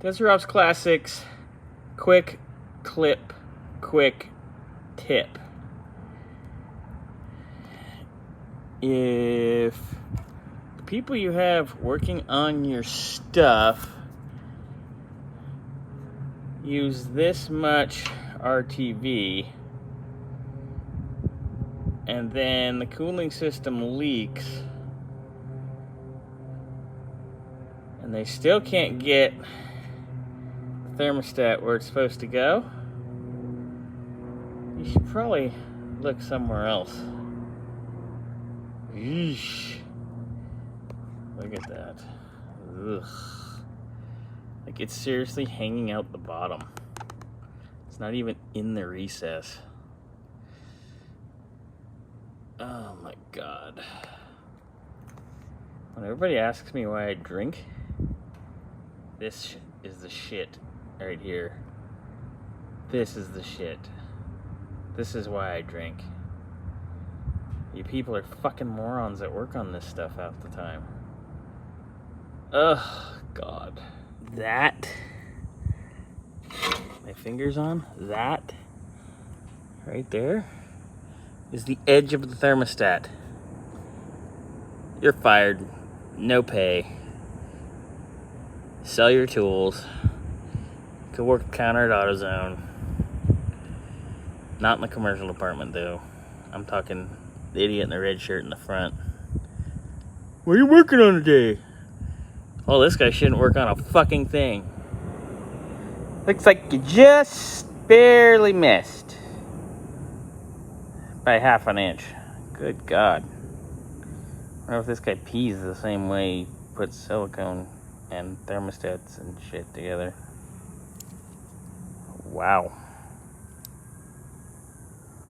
Desert Ops Classics, quick clip, quick tip. If the people you have working on your stuff use this much RTV and then the cooling system leaks and they still can't get the thermostat where it's supposed to go, you should probably look somewhere else. Yeesh. Look at that. Ugh. Like, it's seriously hanging out the bottom. It's not even in the recess. Oh my god. When everybody asks me why I drink, this is the shit right here. This is the shit. This is why I drink. You people are fucking morons that work on this stuff half the time. Ugh, God. That, my finger's on, that right there is the edge of the thermostat. You're fired. No pay. Sell your tools. Go work the counter at AutoZone. Not in the commercial department, though. I'm talking the idiot in the red shirt in the front. What are you working on today? Oh, this guy shouldn't work on a fucking thing. Looks like you just barely missed. By half an inch. Good God. I don't know if this guy pees the same way he puts silicone and thermostats and shit together. Wow.